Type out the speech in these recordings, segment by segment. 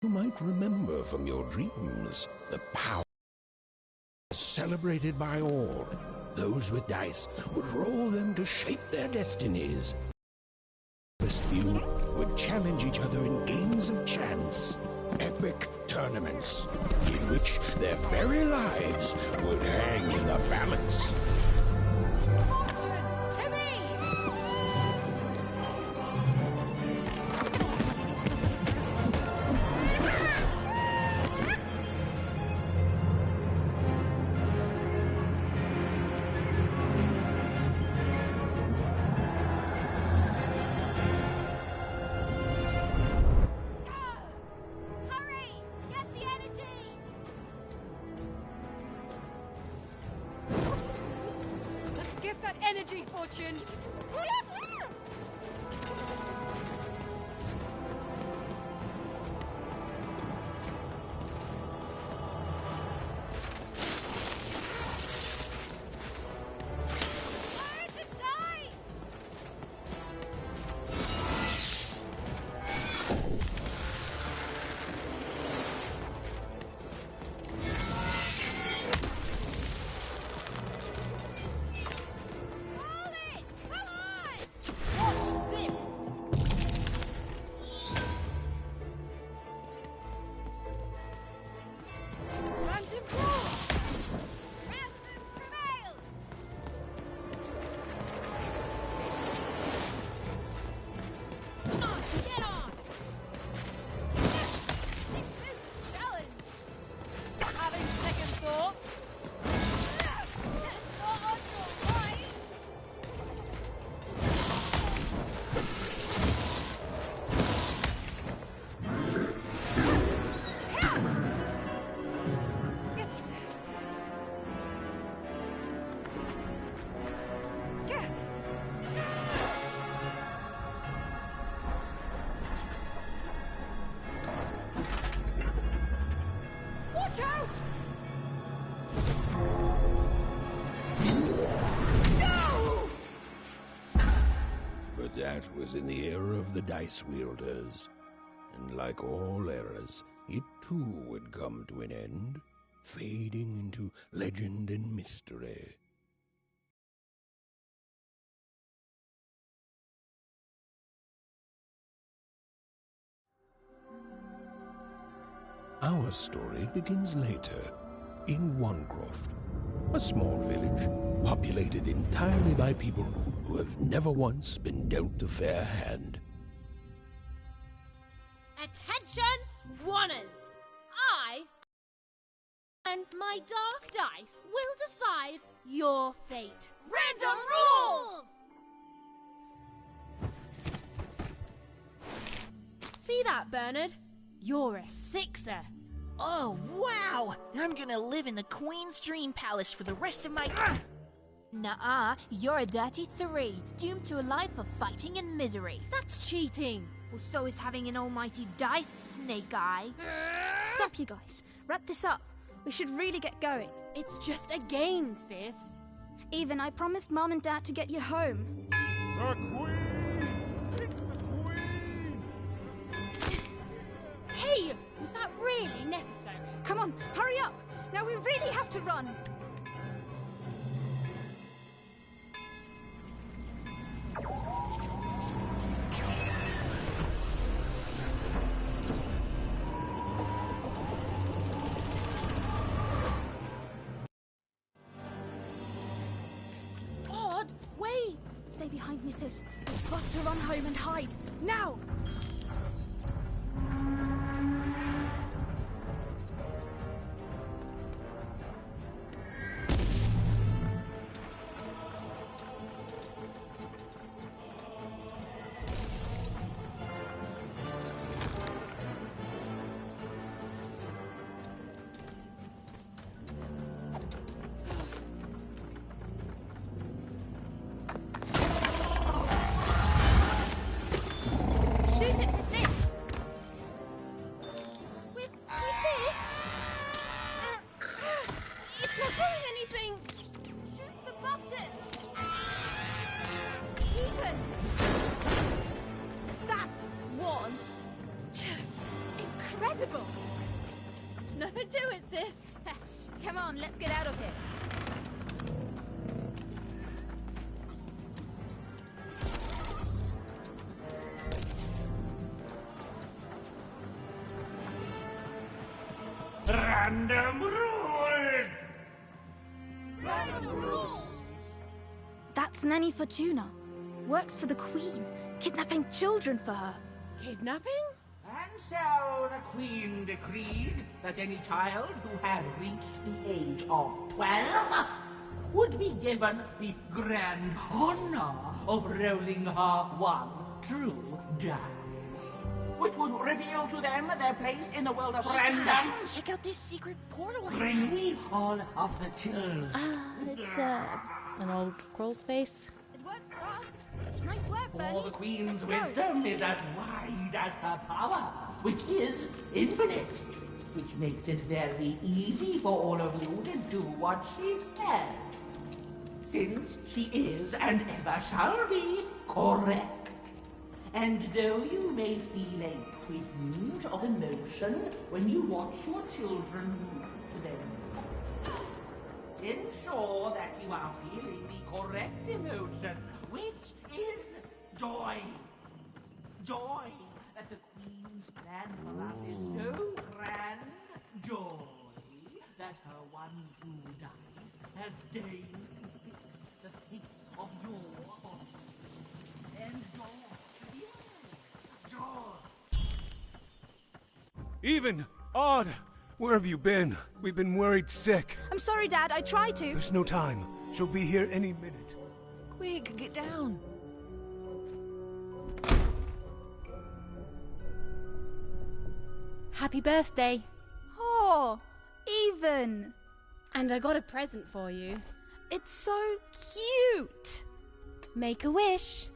You might remember from your dreams the power celebrated by all. Those with dice would roll them to shape their destinies. The best few would challenge each other in games of chance, epic tournaments, in which their very lives would hang in the balance. Energy, Fortune! Watch out! No! But that was in the era of the dice wielders. And like all eras, it too would come to an end, fading into legend and mystery. Our story begins later, in Wanecroft, a small village populated entirely by people who have never once been dealt a fair hand. Attention, Wanners! I and my dark dice will decide your fate. Random rules! See that, Bernard? You're a sixer. Oh, wow! I'm gonna live in the Queen's Dream Palace for the rest of my... Nuh-uh, you're a dirty 3, doomed to a life of fighting and misery. That's cheating. Well, so is having an almighty dice, Snake Eye. Stop, you guys. Wrap this up. We should really get going. It's just a game, sis. Even I promised Mom and Dad to get you home. The Queen! It's the Queen! Hey, was that really necessary? Come on, hurry up! Now we really have to run! Odd, wait! Stay behind me, sis. We've got to run home and hide. Now! incredible! Nothing to it, sis. Come on, let's get out of here. Random rules! That's Nanny Fortuna. Works for the Queen, kidnapping children for her. Kidnapping? And so the Queen decreed that any child who had reached the age of 12 would be given the grand honor of rolling her one true dice, which would reveal to them their place in the world of random. Check out this secret portal. Bring me all of the children. It's an old crawl space. It works for us. Nice work, For Bernie. the Queen's wisdom is as wide as her power, which is infinite, which makes it very easy for all of you to do what she says, since she is and ever shall be correct. And though you may feel a twinge of emotion when you watch your children move to them, ensure that you are feeling the correct emotion, which is joy. Joy that the Queen's plan for us is so grand. Joy that her one true dice has deigned to fix the fate of your heart. And joy, yes, joy. Even! Odd! Where have you been? We've been worried sick. I'm sorry, Dad. I tried to. There's no time. She'll be here any minute. Quick, get down. Happy birthday. Oh, Even. And I got a present for you. It's so cute. Make a wish.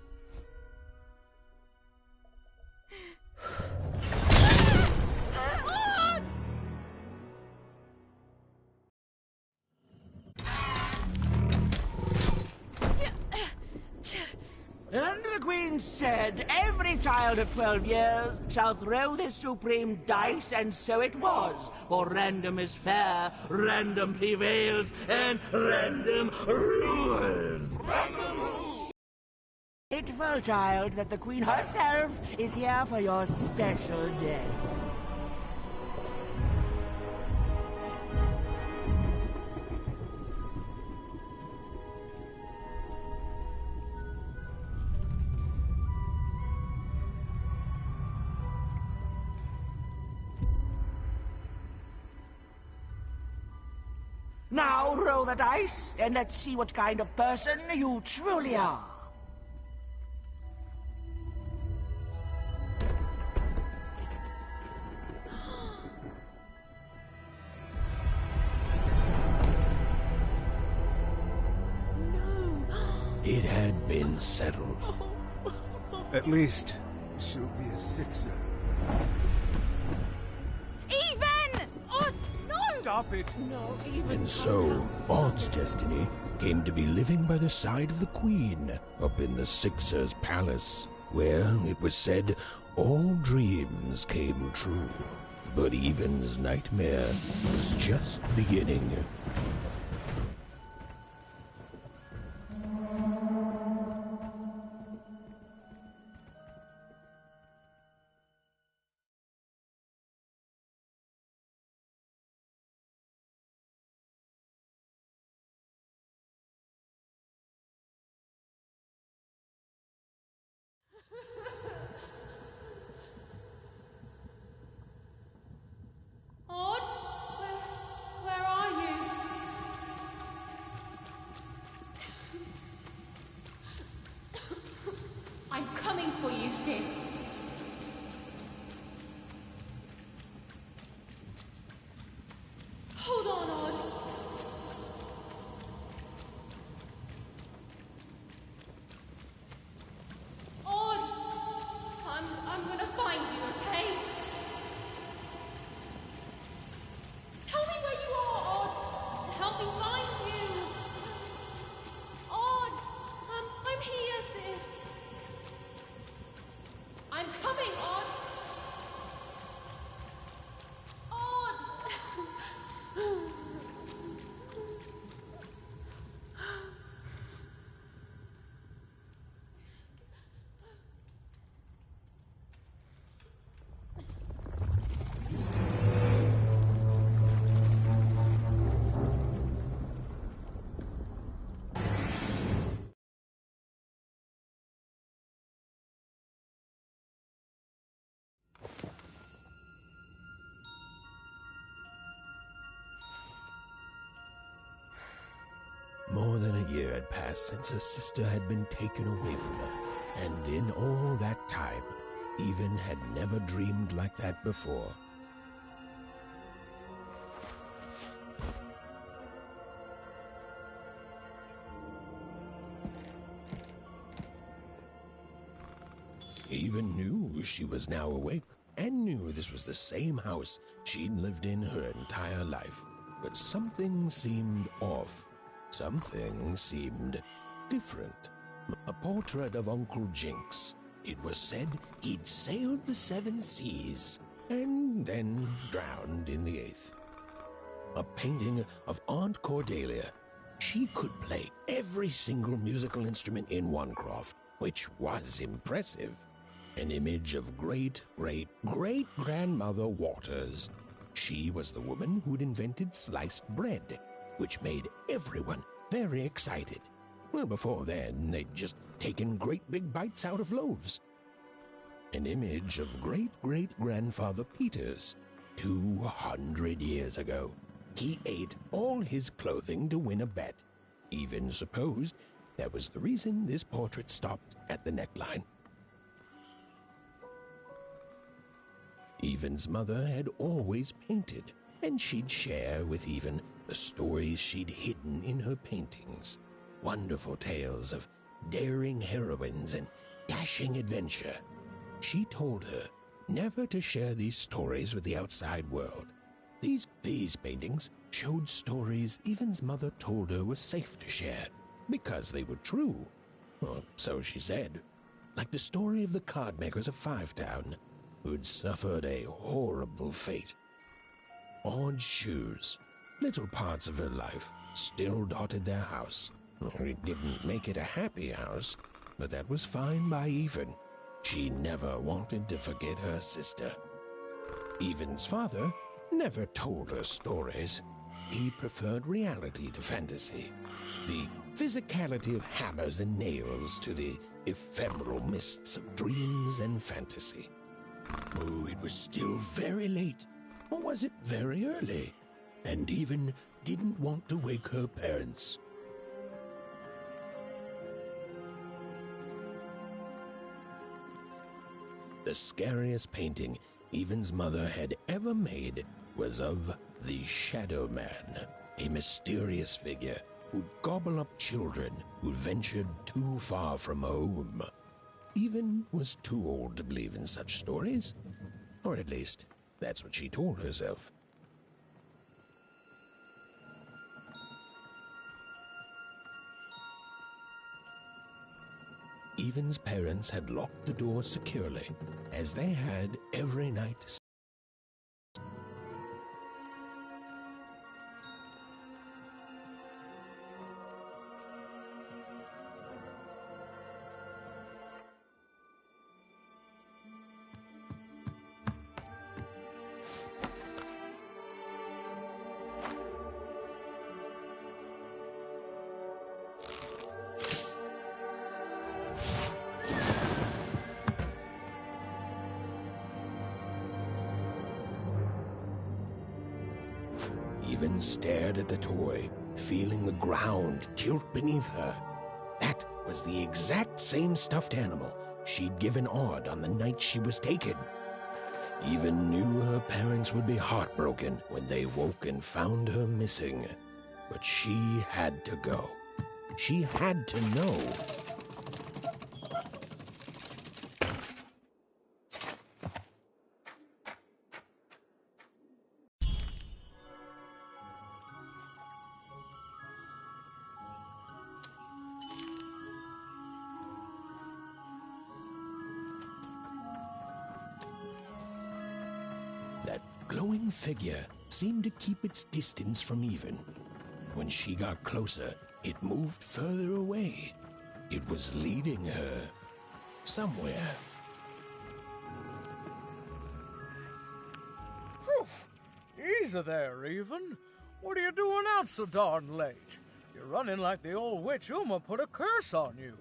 And the Queen said, every child of 12 years shall throw this supreme dice, and so it was. For random is fair, random prevails, and random rules. Random rules! Grateful, child, that the Queen herself is here for your special day. Now roll the dice, and let's see what kind of person you truly are. It had been settled. At least, she'll be a sixer. Even! Oh, no! Stop it! No, even And so, Faud's destiny came to be living by the side of the Queen up in the Sixer's palace, where, it was said, all dreams came true. But Even's nightmare was just beginning. Odd? Where are you? More than a year had passed since her sister had been taken away from her, and in all that time, Even had never dreamed like that before. Even knew she was now awake, and knew this was the same house she'd lived in her entire life. But something seemed off. Something seemed different. A portrait of Uncle Jinx. It was said he'd sailed the 7 seas, and then drowned in the 8th. A painting of Aunt Cordelia. She could play every single musical instrument in Onecroft, which was impressive. An image of great-great-great-grandmother Waters. She was the woman who'd invented sliced bread, which made everyone very excited. Well, before then, they'd just taken great big bites out of loaves. An image of great-great-grandfather Peters. 200 years ago. He ate all his clothing to win a bet. Even supposed that was the reason this portrait stopped at the neckline. Even's mother had always painted, and she'd share with Even the stories she'd hidden in her paintings. Wonderful tales of daring heroines and dashing adventure. She told her never to share these stories with the outside world. These paintings showed stories Even's mother told her were safe to share, because they were true. Or so she said. Like the story of the cardmakers of Fivetown, who'd suffered a horrible fate. Odd shoes, little parts of her life, still dotted their house. It didn't make it a happy house, but that was fine by Even. She never wanted to forget her sister. Even's father never told her stories. He preferred reality to fantasy, the physicality of hammers and nails to the ephemeral mists of dreams and fantasy. Oh, it was still very late, or was it very early? And Even didn't want to wake her parents. The scariest painting Even's mother had ever made was of the Shadow Man, a mysterious figure who'd gobble up children who ventured too far from home. Even was too old to believe in such stories, or at least that's what she told herself. Even's parents had locked the door securely, as they had every night. Even stared at the toy, feeling the ground tilt beneath her. That was the exact same stuffed animal she'd given Odd on the night she was taken. Even knew her parents would be heartbroken when they woke and found her missing. But she had to go. She had to know. That glowing figure seemed to keep its distance from Even. When she got closer, it moved further away. It was leading her somewhere. Phew! Easy there, Even. What are you doing out so darn late? You're running like the old witch Uma put a curse on you.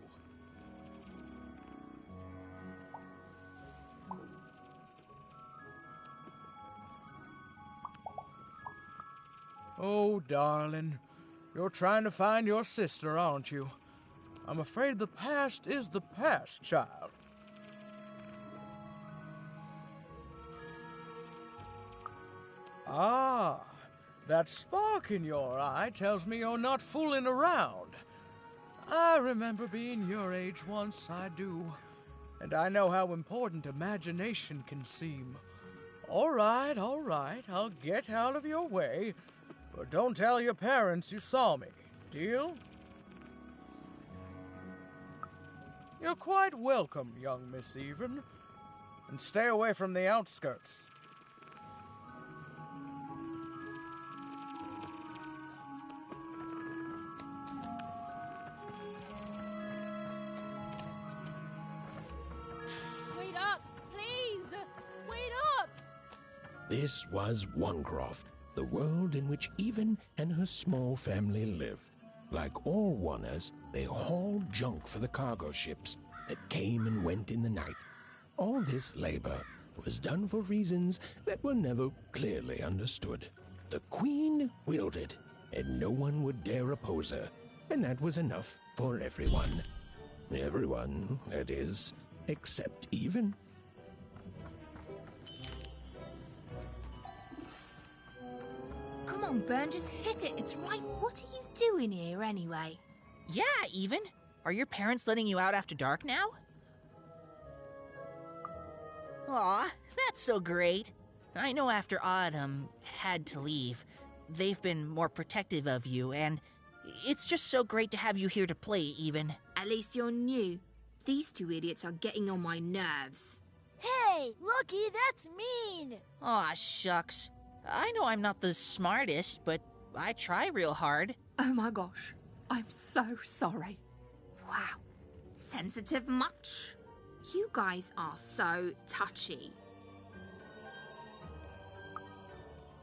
Oh, darling, You're trying to find your sister, aren't you? I'm afraid the past is the past, child. Ah, that spark in your eye tells me you're not fooling around. I remember being your age once, I do. And I know how important imagination can seem. All right, I'll get out of your way. But don't tell your parents you saw me. Deal? You're quite welcome, young Miss Even. And stay away from the outskirts. Wait up, please! Wait up! This was Onecroft, the world in which Even and her small family lived. Like all Wanners, they hauled junk for the cargo ships that came and went in the night. All this labor was done for reasons that were never clearly understood. The Queen willed it, and no one would dare oppose her, and that was enough for everyone. Everyone, that is, except Even. Come on, Bern, just hit it. It's right. What are you doing here anyway? Yeah, Even. Are your parents letting you out after dark now? Aw, that's so great. I know after Autumn had to leave, they've been more protective of you, and it's just so great to have you here to play, Even. At least you're new. These two idiots are getting on my nerves. Hey, Lucky, that's mean! Aw, shucks. I know I'm not the smartest, but I try real hard. Oh my gosh, I'm so sorry. Wow, sensitive much? You guys are so touchy.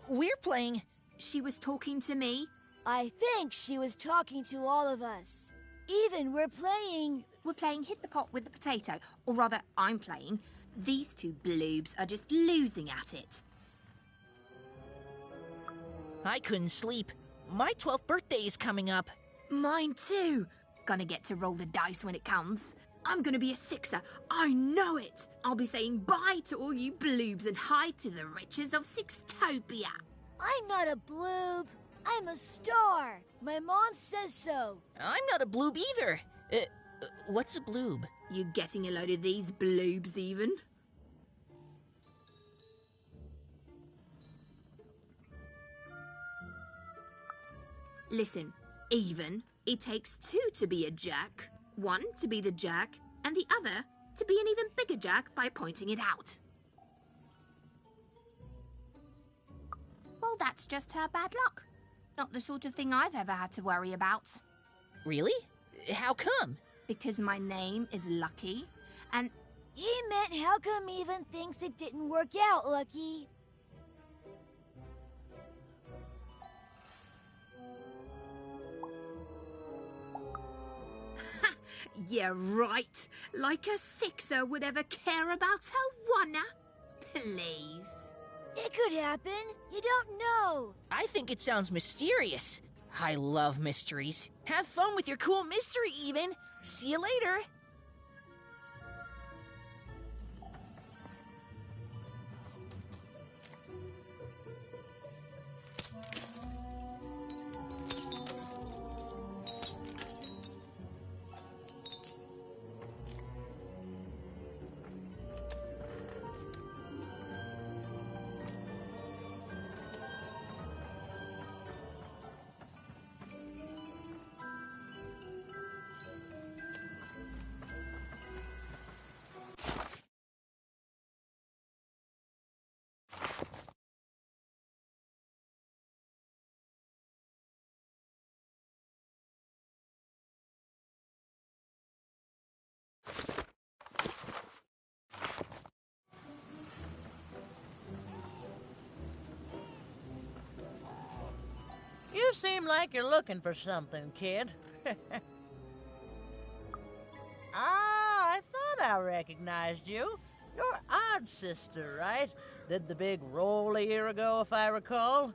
We're playing... She was talking to me. I think she was talking to all of us. Even we're playing... We're playing Hit the Pot with the Potato. Or rather, I'm playing. These two bloobs are just losing at it. I couldn't sleep. My 12th birthday is coming up. Mine too. Gonna get to roll the dice when it comes. I'm gonna be a sixer. I know it. I'll be saying bye to all you bloobs and hi to the riches of Sixtopia. I'm not a bloob. I'm a star. My mom says so. I'm not a bloob either. What's a bloob? You getting a load of these bloobs even? Listen, Even, it takes two to be a jerk. One to be the jerk, and the other to be an even bigger jerk by pointing it out. Well, that's just her bad luck. Not the sort of thing I've ever had to worry about. Really? How come? Because my name is Lucky, and... He meant how come Even thinks it didn't work out, Lucky? Yeah, right. Like a sixer would ever care about her wanna. Please. It could happen. You don't know. I think it sounds mysterious. I love mysteries. Have fun with your cool mystery, Even. See you later. You seem like you're looking for something, kid. I thought I recognized you. You're Odd Sister, right? Did the big roll a year ago, if I recall.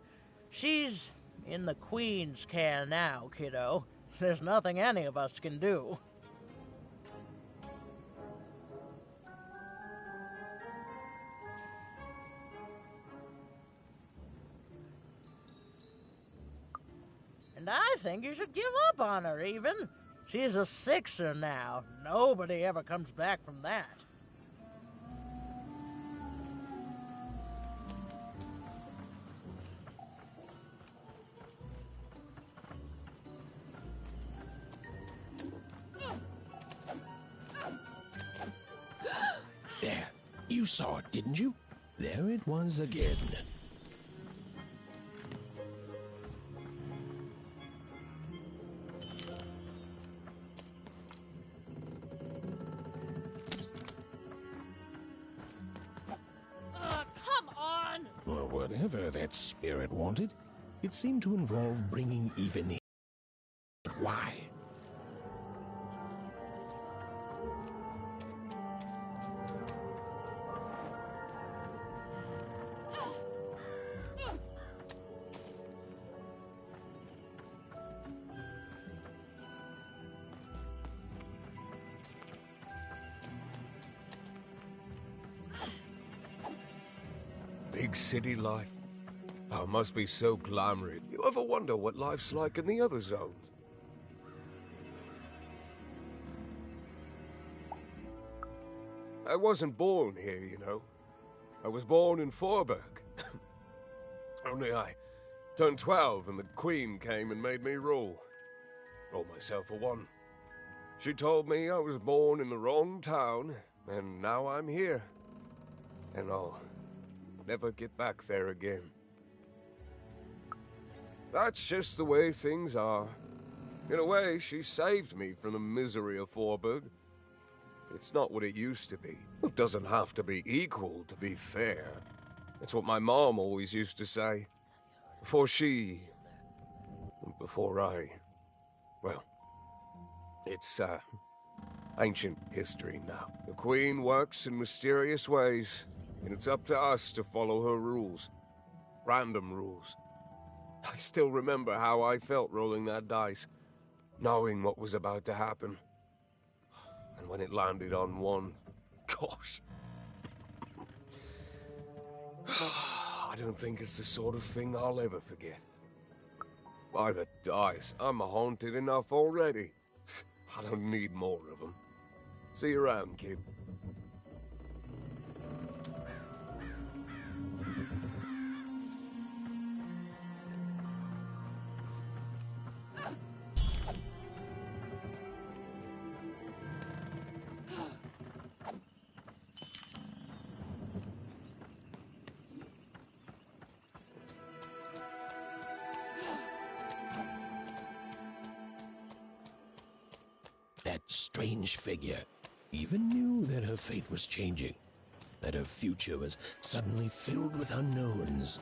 She's in the Queen's care now, kiddo. There's nothing any of us can do. And I think you should give up on her, even. She's a sixer now. Nobody ever comes back from that. There. You saw it, didn't you? There it was again. Come on! Or whatever that spirit wanted. It seemed to involve bringing even him. But why? Big city life. Oh, it must be so glamorous. You ever wonder what life's like in the other zones? I wasn't born here, you know. I was born in Forberg. Only I turned 12 and the Queen came and made me rule. Rule myself for one. She told me I was born in the wrong town, and now I'm here. And I'll never get back there again. That's just the way things are. In a way, she saved me from the misery of Forberg. It's not what it used to be. It doesn't have to be equal to be fair. That's what my mom always used to say. Before I... Well, it's, ancient history now. The Queen works in mysterious ways, and it's up to us to follow her rules. Random rules. I still remember how I felt rolling that dice, knowing what was about to happen. And when it landed on one, gosh. I don't think it's the sort of thing I'll ever forget. By the dice, I'm haunted enough already. I don't need more of them. See you around, kid. That strange figure even knew that her fate was changing, that her future was suddenly filled with unknowns,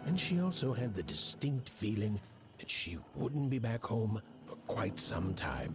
and she also had the distinct feeling that she wouldn't be back home for quite some time.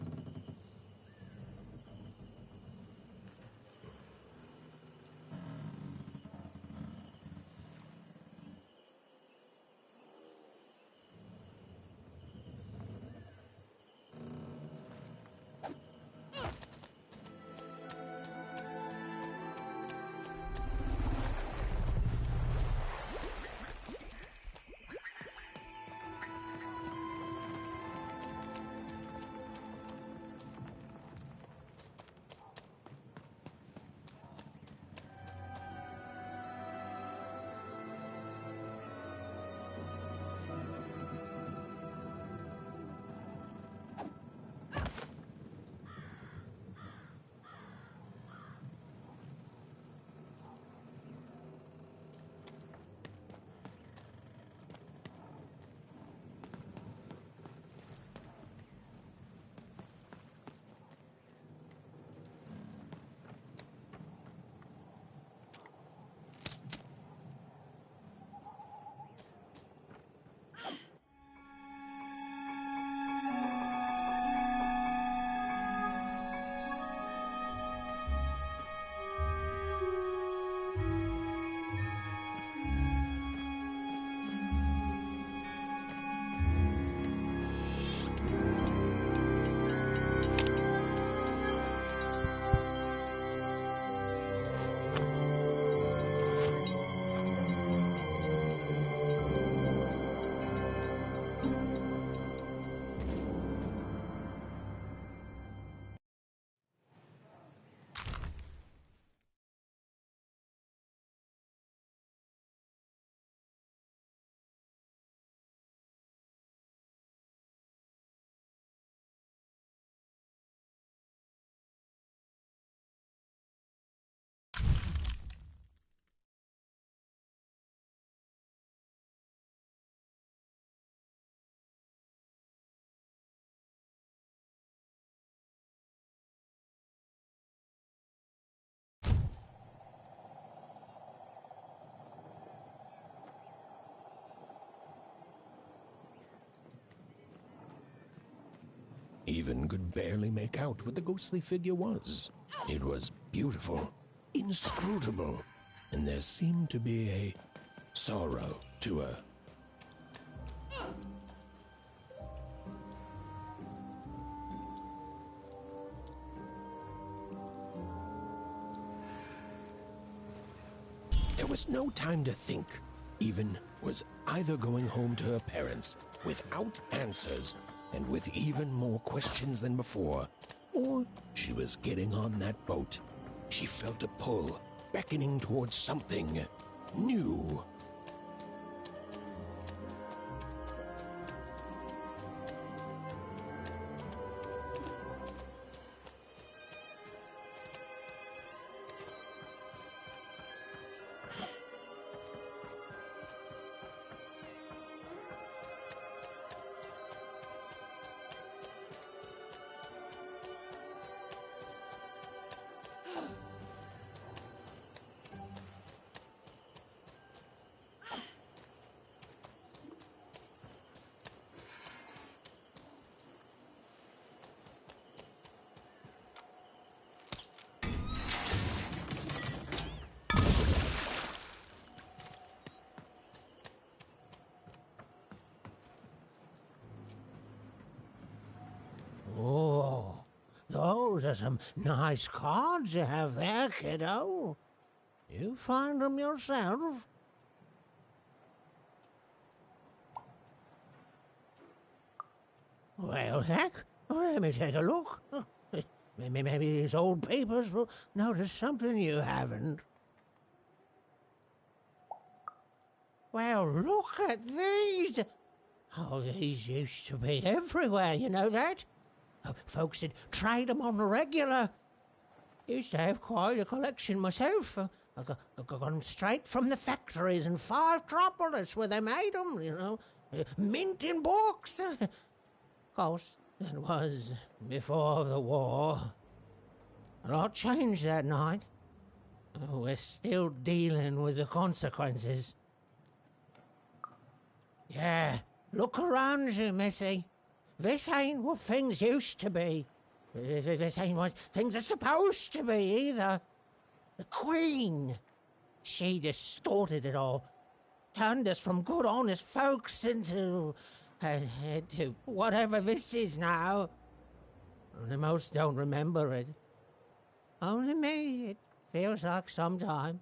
Even could barely make out what the ghostly figure was. It was beautiful, inscrutable, and there seemed to be a sorrow to her. There was no time to think. Even was either going home to her parents without answers and with even more questions than before, or she was getting on that boat. She felt a pull, beckoning towards something new. Oh, those are some nice cards you have there, kiddo. You find them yourself? Well, heck, let me take a look. Maybe these old papers will notice something you haven't. Well, look at these. Oh, these used to be everywhere, you know that? Folks would trade them on the regular. Used to have quite a collection myself. I got them straight from the factories in 5 Tropolis where they made them, you know. Mint in books. Of course, that was before the war. A lot changed that night. We're still dealing with the consequences. Yeah, look around you, Missy. This ain't what things used to be. This ain't what things are supposed to be, either. The Queen, she distorted it all. Turned us from good, honest folks into whatever this is now. Only most don't remember it. Only me, it feels like sometimes.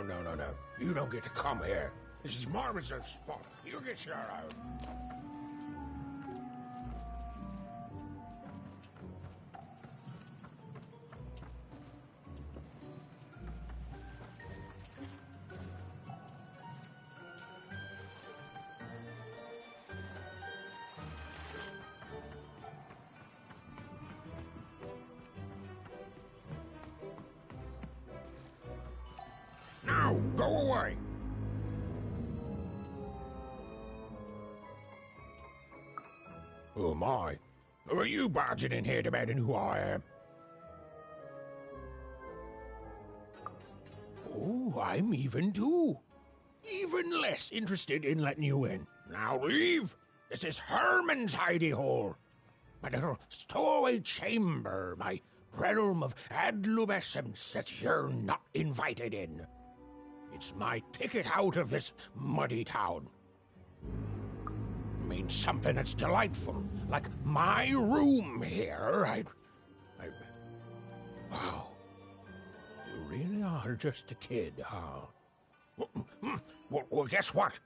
no. You don't get to come here. This is Marvin's spot. You get your own. Now, go away. Oh my. Who are you barging in here demanding who I am? Oh, I'm even too. Even less interested in letting you in. Now leave. This is Herman's hidey hole. My little stowaway chamber, my realm of adlubescence that you're not invited in. It's my ticket out of this muddy town. I mean something that's delightful, like my room here. Wow. You really are just a kid, huh? Well, guess what?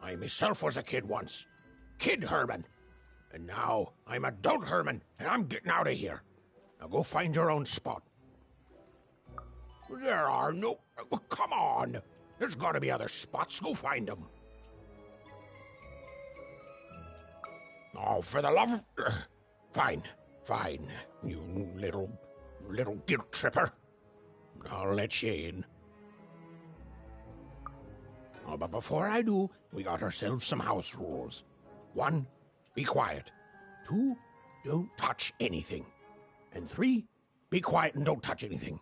I myself was a kid once. Kid Herman. And now I'm adult Herman, and I'm getting out of here. Now go find your own spot. There are no... Come on! There's gotta be other spots. Go find them. Oh, for the love of... Fine. You little guilt tripper. I'll let you in. Oh, but before I do, we got ourselves some house rules. 1, be quiet. 2, don't touch anything. And 3, be quiet and don't touch anything.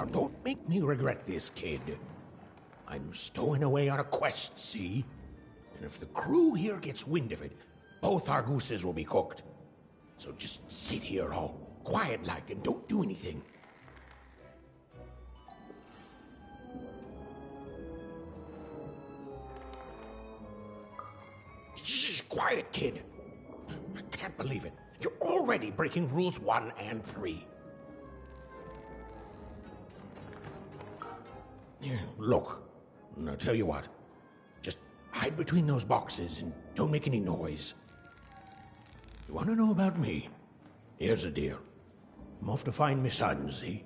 Now, don't make me regret this, kid. I'm stowing away on a quest, see? And if the crew here gets wind of it, both our gooses will be cooked. So just sit here all quiet-like and don't do anything. Shh, quiet, kid. I can't believe it. You're already breaking rules 1 and 3. Yeah, look, I'll tell you what. Just hide between those boxes and don't make any noise. You want to know about me? Here's the deal. I'm off to find Miss Hudson, see?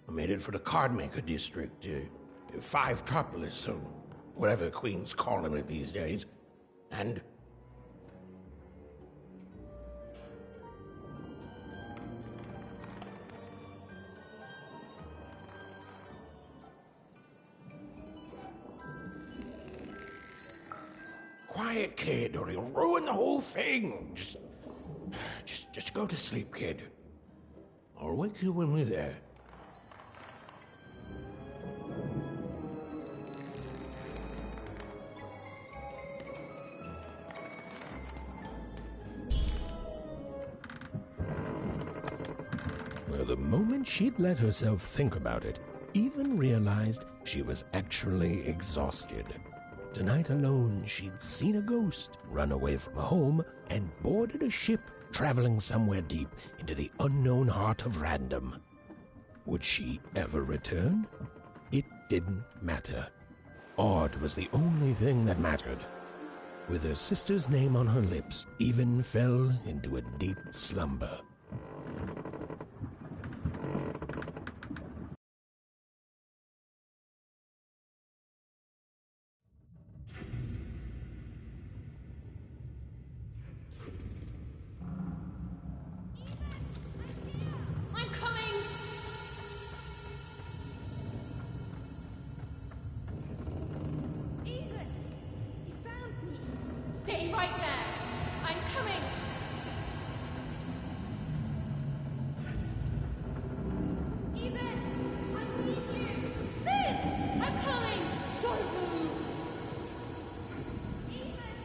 I'm headed for the Cardmaker District, 5-tropolis, or whatever the Queen's calling it these days. And... quiet, kid, or you'll ruin the whole thing. Just go to sleep, kid. I'll wake you when we're there. Well, the moment she'd let herself think about it, Even realized she was actually exhausted. Tonight alone, she'd seen a ghost, run away from home, and boarded a ship traveling somewhere deep into the unknown heart of random. Would she ever return? It didn't matter. Odd was the only thing that mattered. With her sister's name on her lips, Even fell into a deep slumber. I'm coming! Even! You found me! Stay right there! I'm coming! Even! I need you! Sis! I'm coming! Don't move! Even!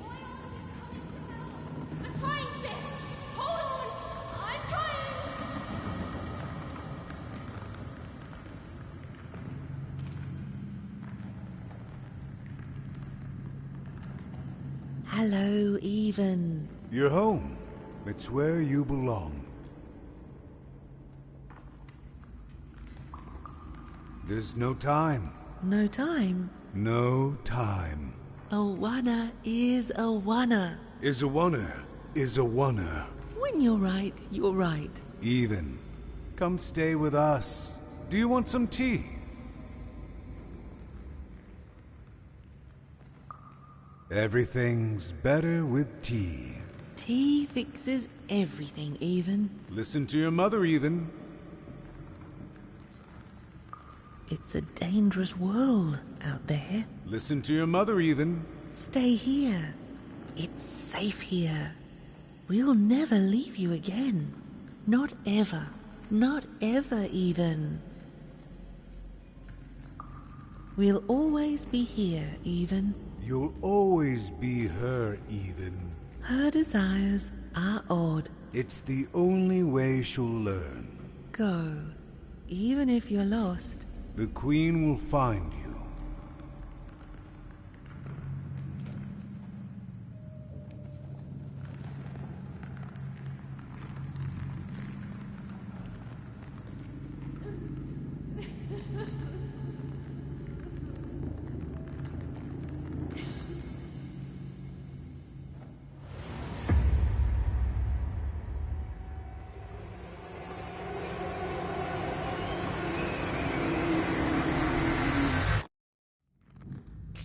Why aren't you coming to help? I'm trying, sis! Hold on! I'm trying! Hello, Even. You're home. It's where you belong. There's no time. No time? No time. A wanna is a wanna. Is a wanna. Is a wanna. When you're right, you're right. Even. Come stay with us. Do you want some tea? Everything's better with tea. Tea fixes everything, Even. Listen to your mother, Even. It's a dangerous world out there. Listen to your mother, Even. Stay here. It's safe here. We'll never leave you again. Not ever. Not ever, Even. We'll always be here, Even. You'll always be her, Even. Her desires are odd. It's the only way she'll learn. Go. Even if you're lost. The Queen will find you.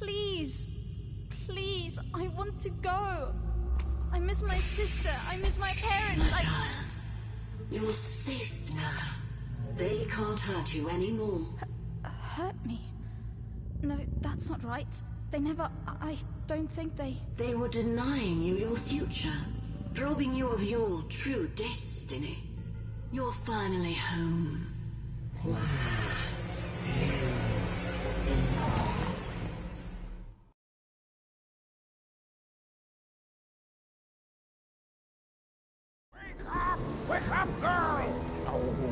Please, please, I want to go. I miss my sister. I miss my parents. You're safe now. They can't hurt you anymore. Hurt me? No, that's not right. They never... I don't think they... They were denying you your future, robbing you of your true destiny. You're finally home. Wake up, girl!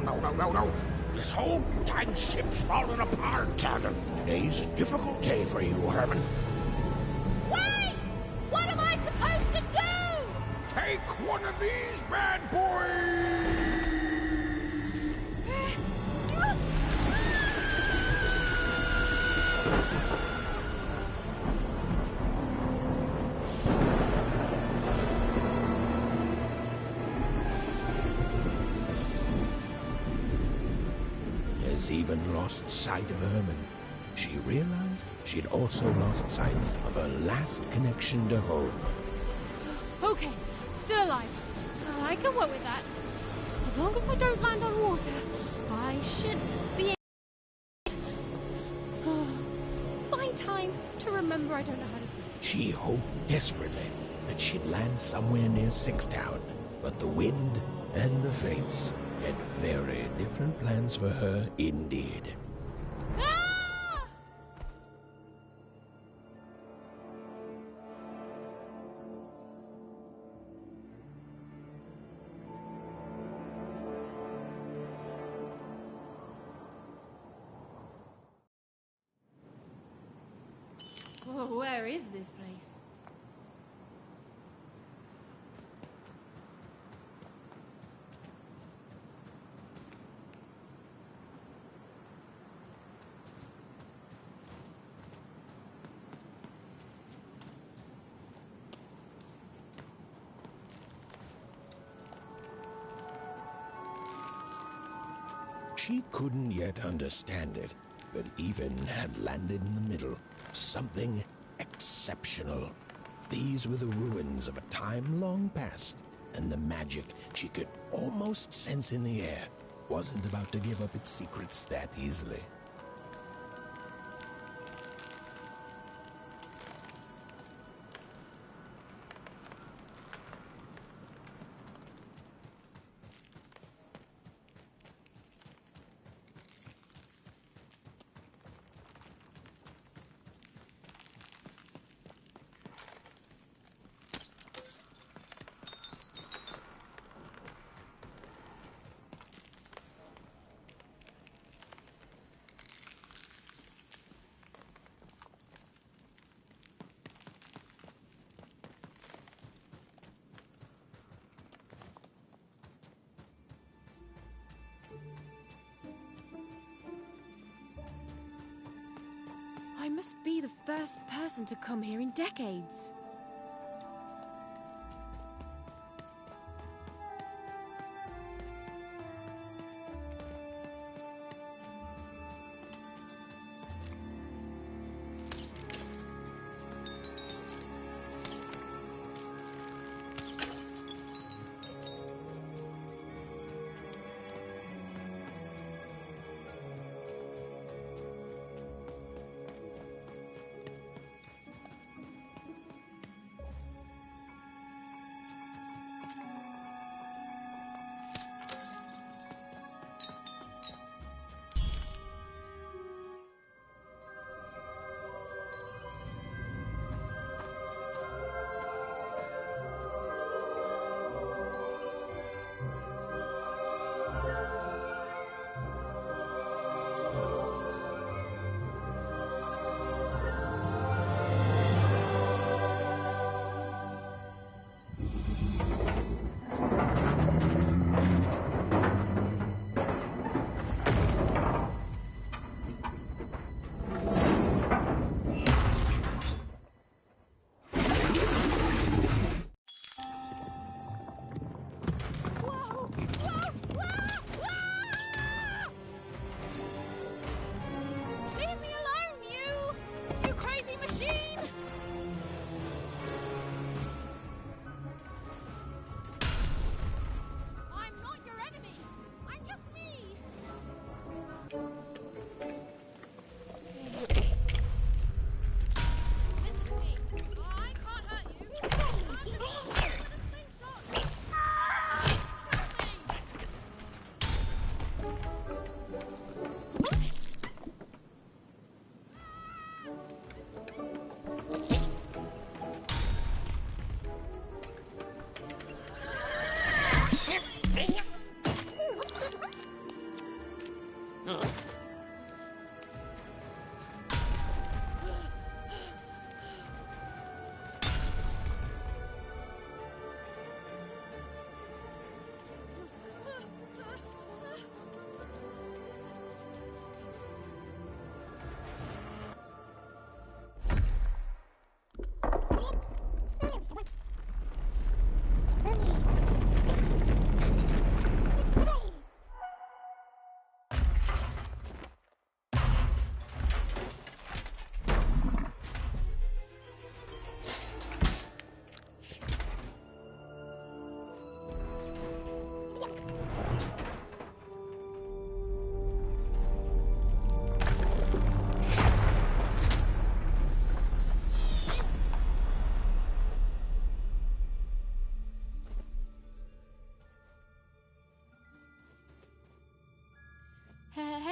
No. This whole dang ship's falling apart. Today's a difficult day for you, Herman. Wait! What am I supposed to do? Take one of these bad boys! Has even lost sight of Herman. She realized she'd also lost sight of her last connection to home. Okay, still alive. I can work with that. As long as I don't land on water, I should be able to find time to remember I don't know how to swim. She hoped desperately that she'd land somewhere near Sixtown, but the wind and the fates had very different plans for her indeed. Whoa, where is this place? She couldn't yet understand it, but Even had landed in the middle of something exceptional. These were the ruins of a time long past, and the magic she could almost sense in the air wasn't about to give up its secrets that easily. I must be the first person to come here in decades.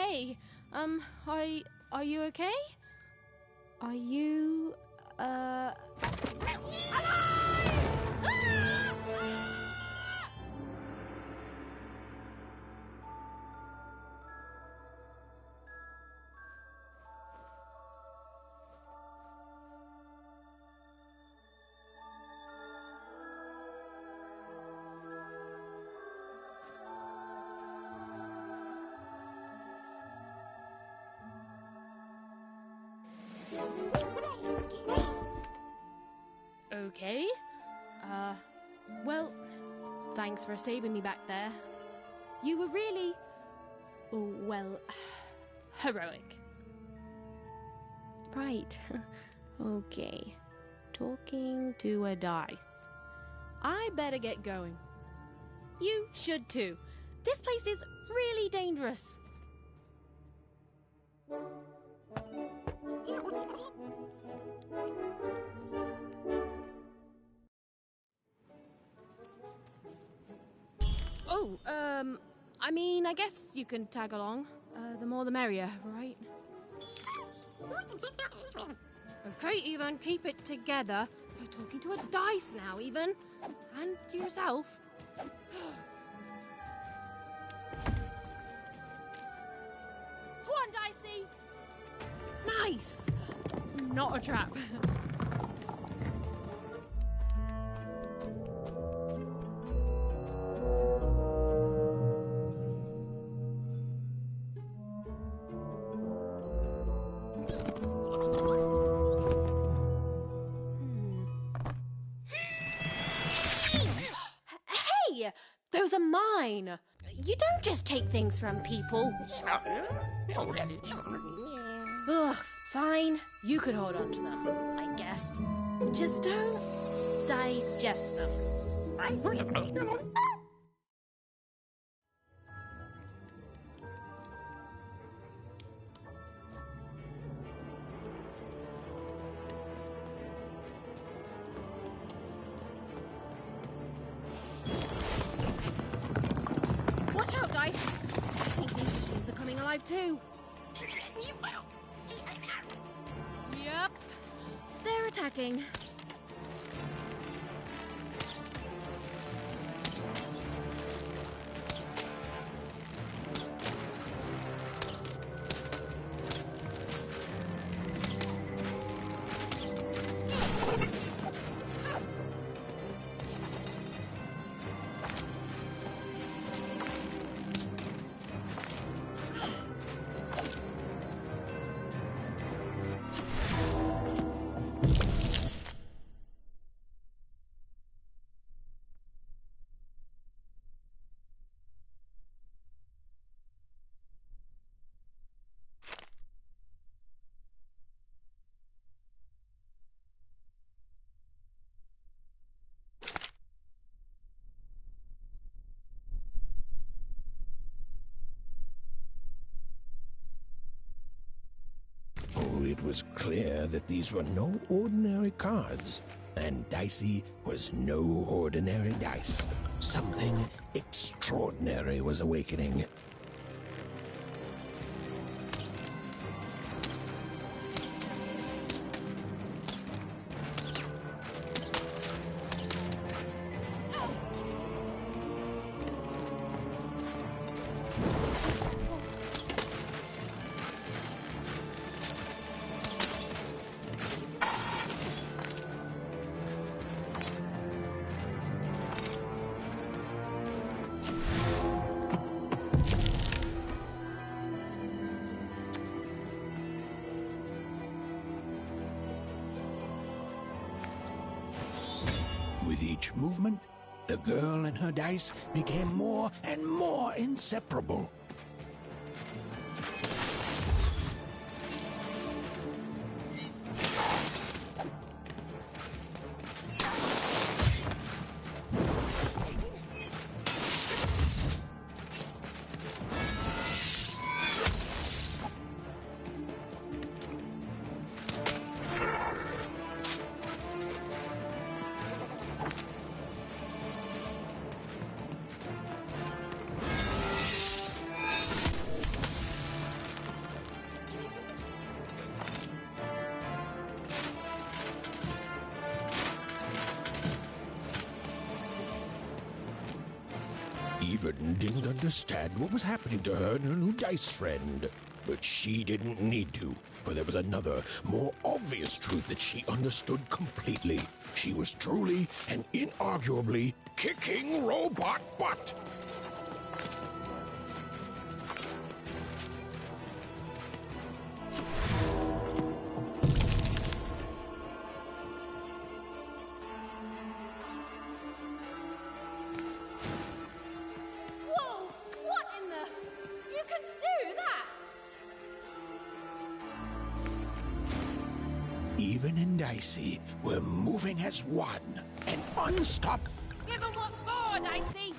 Hey, are you okay? Are you, okay? Well, thanks for saving me back there. You were really, well, heroic. Right. Okay. Talking to a dice. I better get going. You should too. This place is really dangerous. Oh, I mean, I guess you can tag along. The more the merrier, right? Okay, Even, keep it together. You're talking to a dice now, Even. And to yourself. Go on, Dicey! Nice! Not a trap. Hey! Those are mine! You don't just take things from people. Ugh, fine. You could hold on to them, I guess. Just don't digest them. Watch out, Dice! I think these machines are coming alive too. Yep. They're attacking. Oh, it was clear that these were no ordinary cards, and Dicey was no ordinary dice. Something extraordinary was awakening. With each movement, the girl and her dice became more and more inseparable. Even didn't understand what was happening to her and her new dice friend. But she didn't need to, for there was another, more obvious truth that she understood completely. She was truly and inarguably kicking robot butt. Whoa! What in the... You can do that! Even and Dicey were moving as one, and unstoppable. Give them what for, Dicey!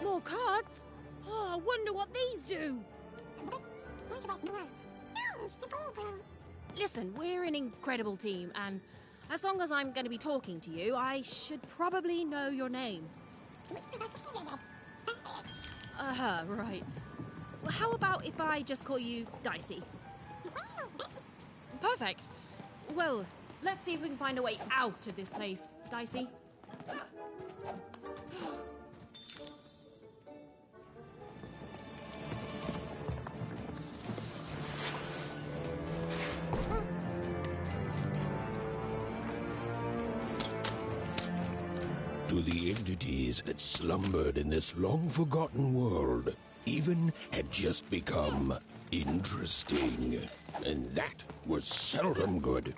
More cards? Oh, I wonder what these do. Listen, we're an incredible team, and as long as I'm going to be talking to you, I should probably know your name. Right. Well, how about if I just call you Dicey? Perfect. Well, let's see if we can find a way out of this place, Dicey. To the entities that slumbered in this long-forgotten world, even had just become interesting. And that was seldom good.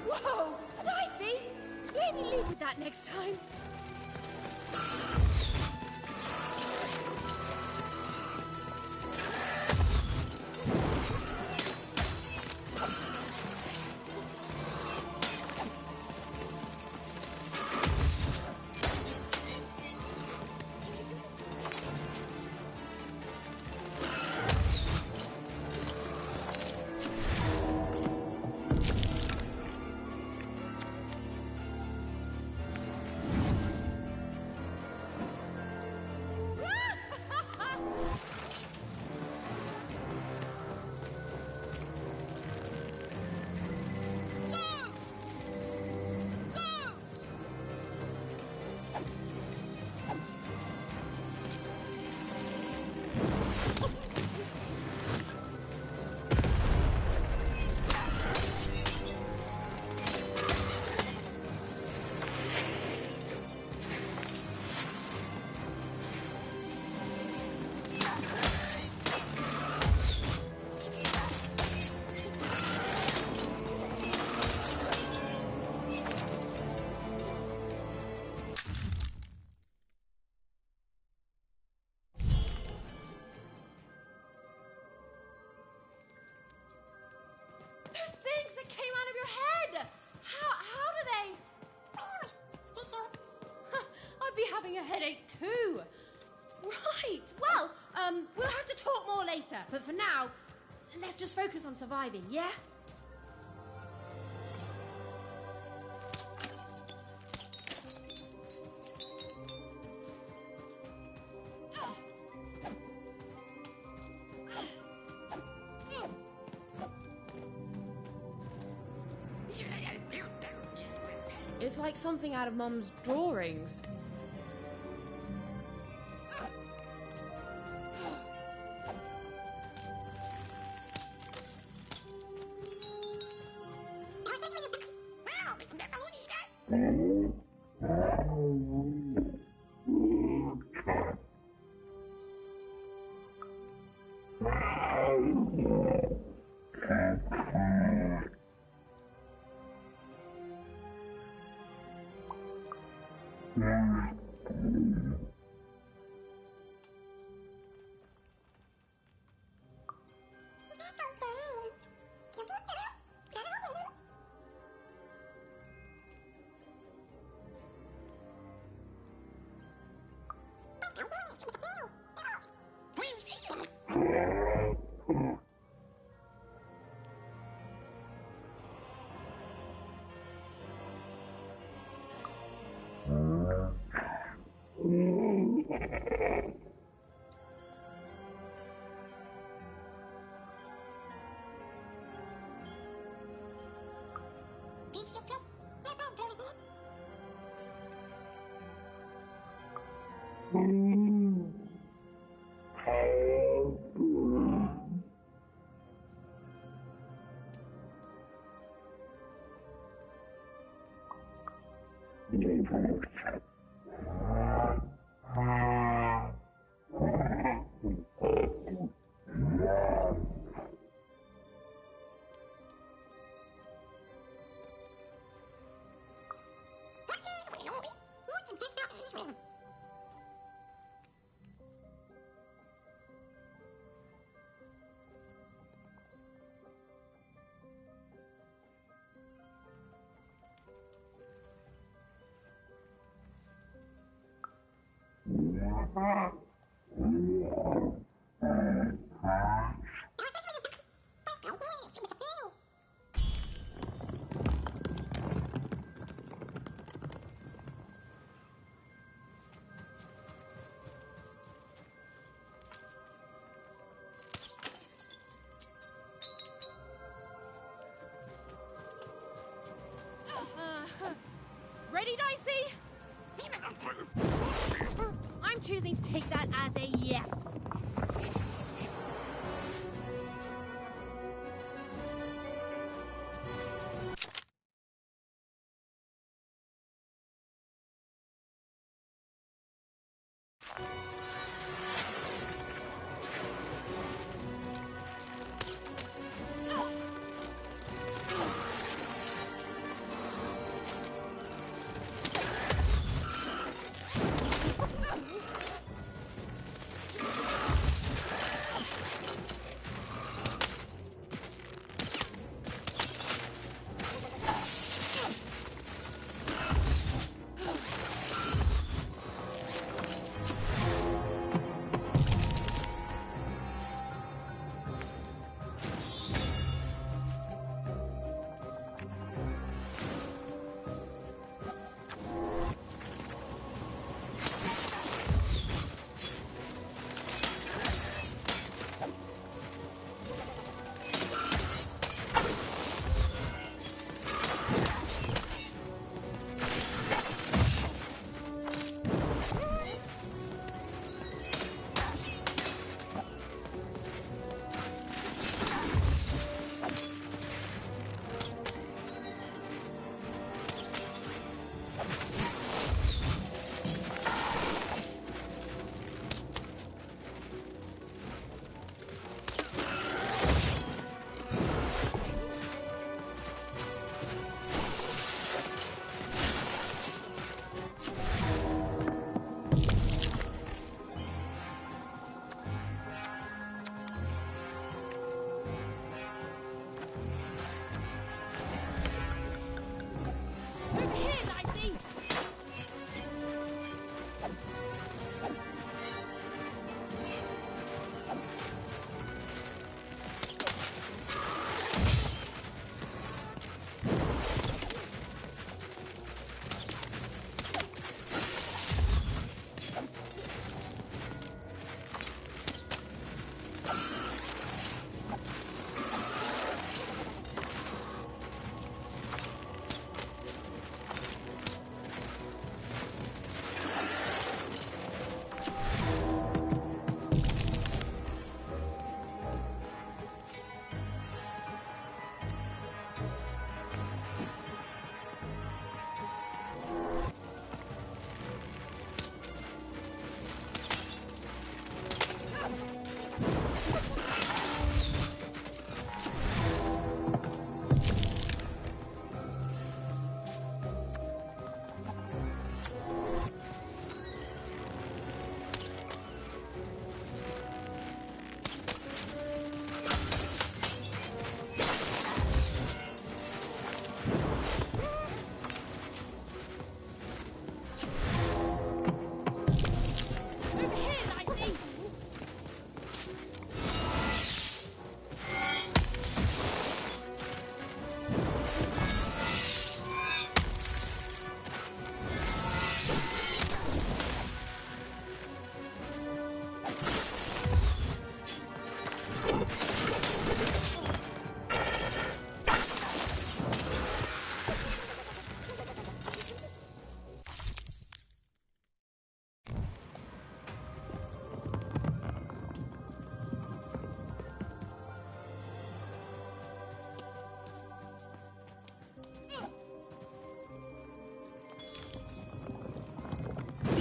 Whoa! Dicey! Maybe leave with that next time. headache too. Right, well, we'll have to talk more later. But for now, let's just focus on surviving, yeah? It's like something out of Mum's drawings. Ready, Dicey? I'm choosing to take that as a yes.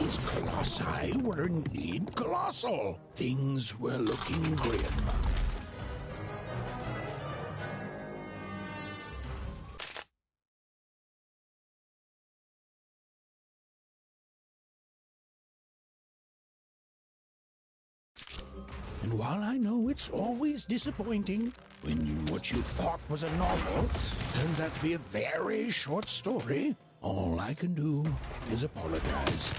These colossi were indeed colossal. Things were looking grim. And while I know it's always disappointing when what you thought was a novel turns out to be a very short story, all I can do is apologize.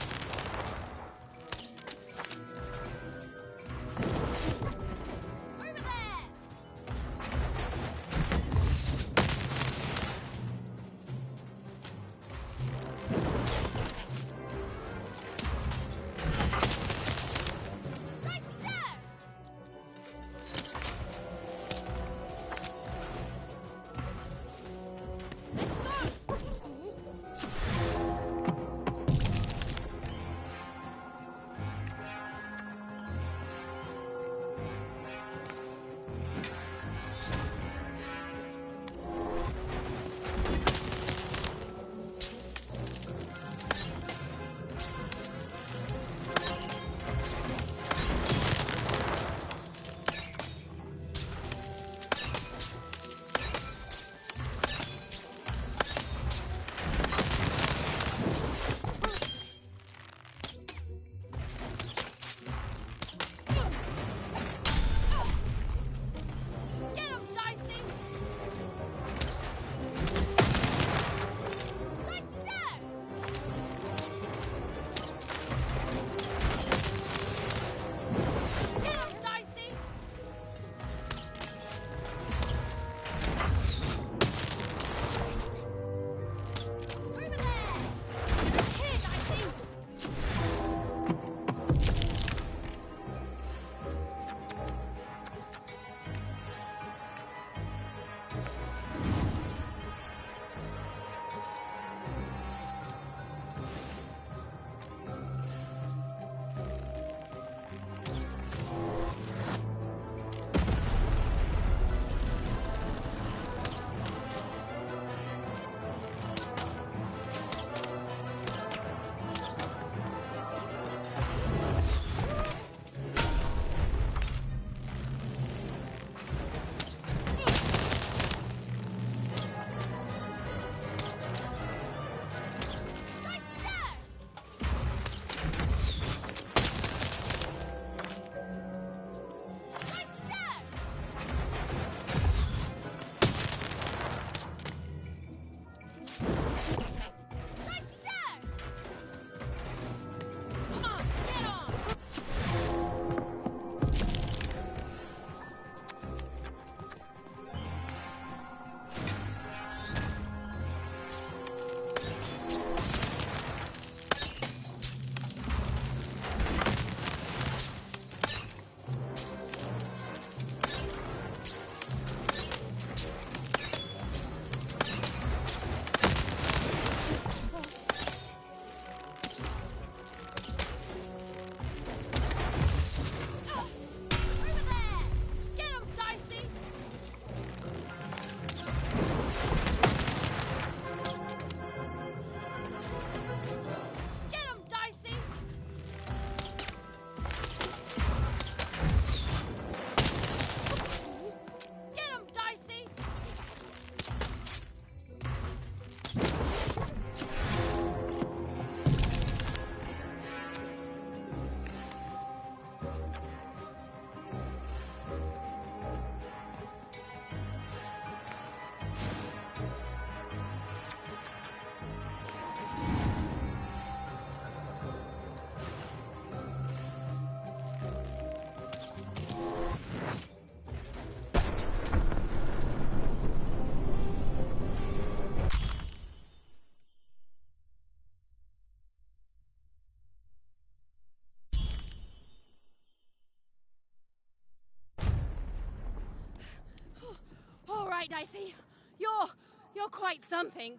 All right, Dicey. You're quite something.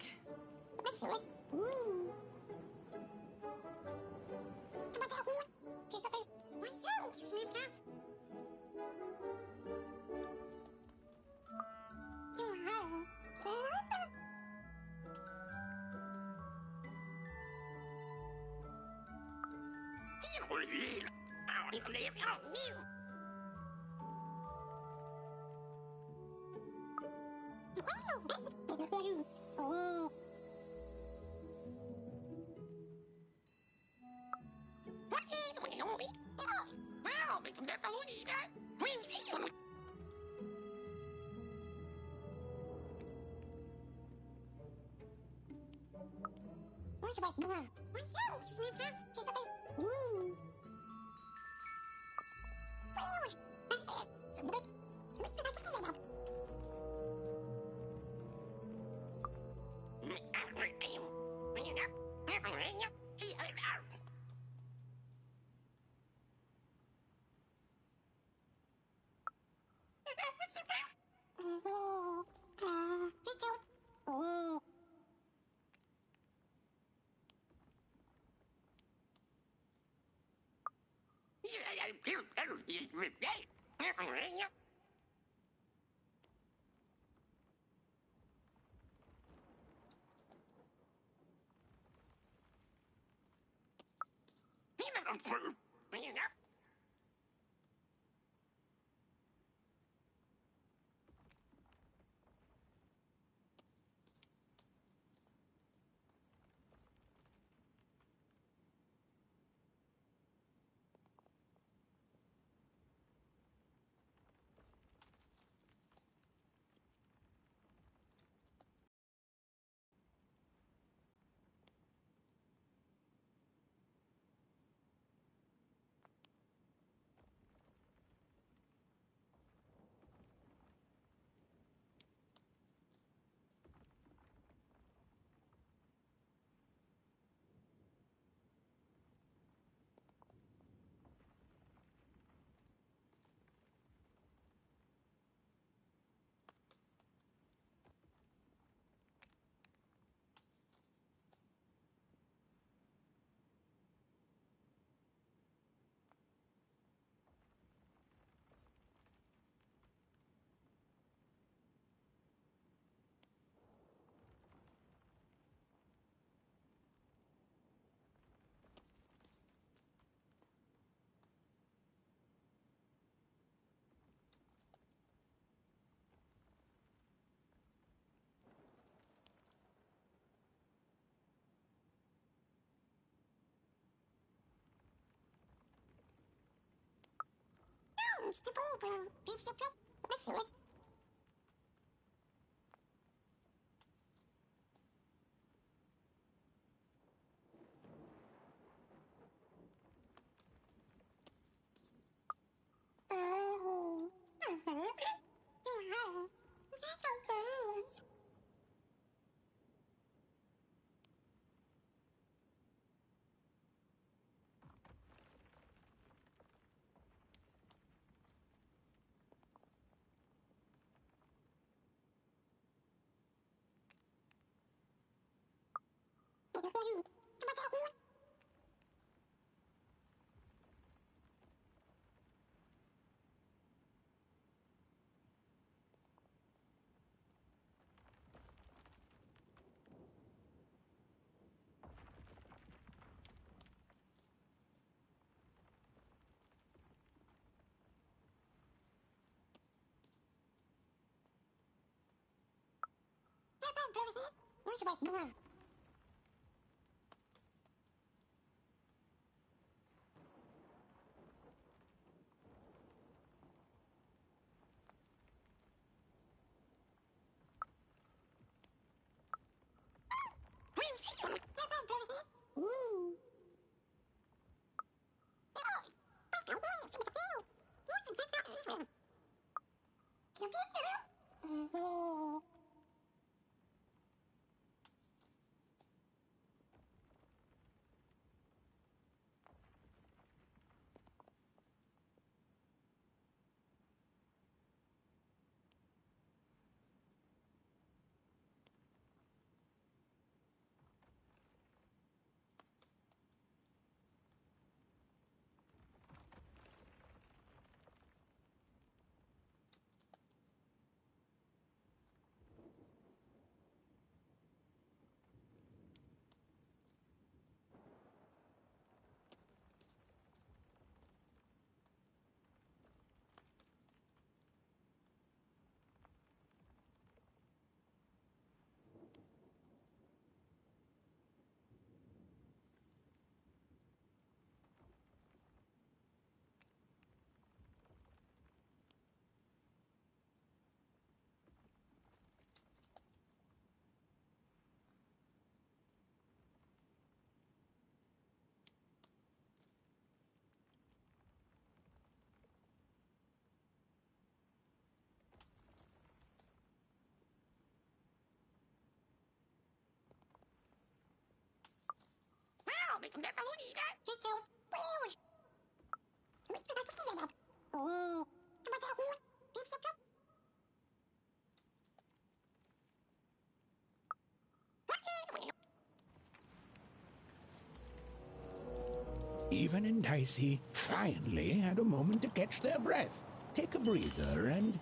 Even and Dicey finally had a moment to catch their breath, take a breather, and...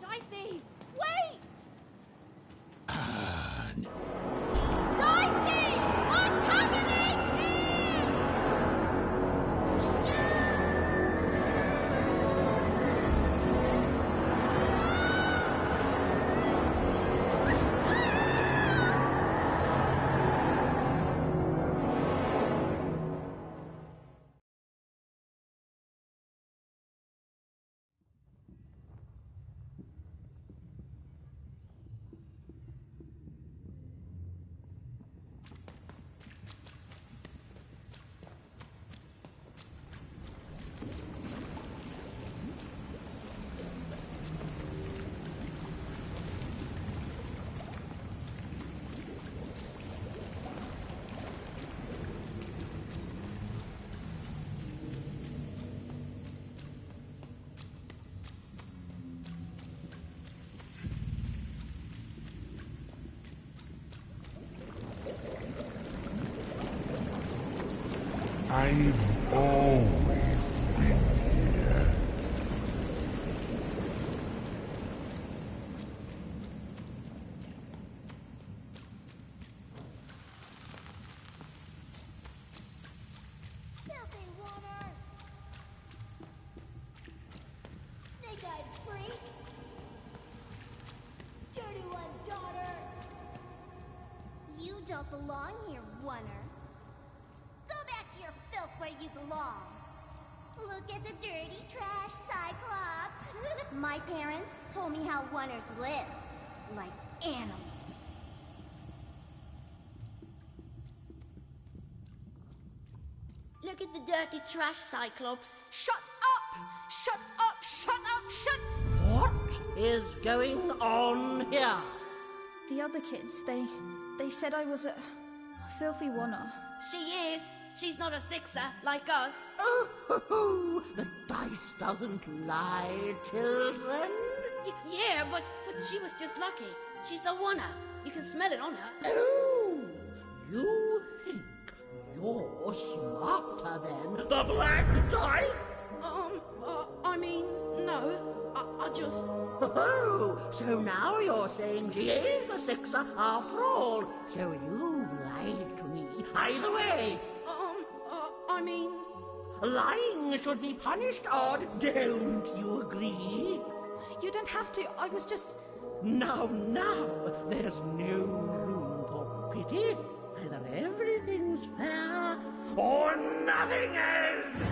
Dicey, wait! Ah, Dicey! What's happening here? I've always been here. Filthy water! Snake-eyed freak! Dirty one, daughter! You don't belong here, Oner. Go back to your filth where you belong. Look at the dirty trash, Cyclops. My parents told me how Oners live. Like animals. Look at the dirty trash, Cyclops. Shut up! Shut up! Shut up! Shut... What is going on here? The other kids, they said I was a filthy Oner. She is. She's not a sixer like us. Oh, the dice doesn't lie, children. Yeah, but she was just lucky. She's a Oner. You can smell it on her. Oh, you think you're smarter than the black dice? I mean, no. I just... Oh, so now you're saying she is a sixer after all. So you've lied to me. Either way. I mean... Lying should be punished, Odd. Don't you agree? You don't have to. I was just... Now, there's no room for pity. Either everything's fair or nothing is.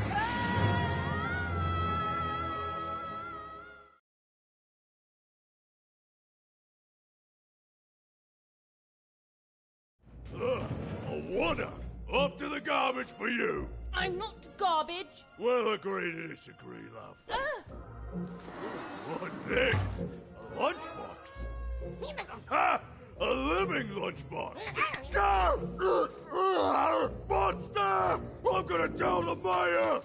A Oner! Off to the garbage for you! I'm not garbage. We'll agree to disagree, love. What's this? A lunchbox? Ha! A living lunchbox! Monster! I'm gonna tell the mayor!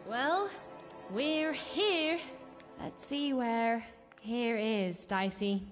Well, we're here. Let's see where here is, Dicey.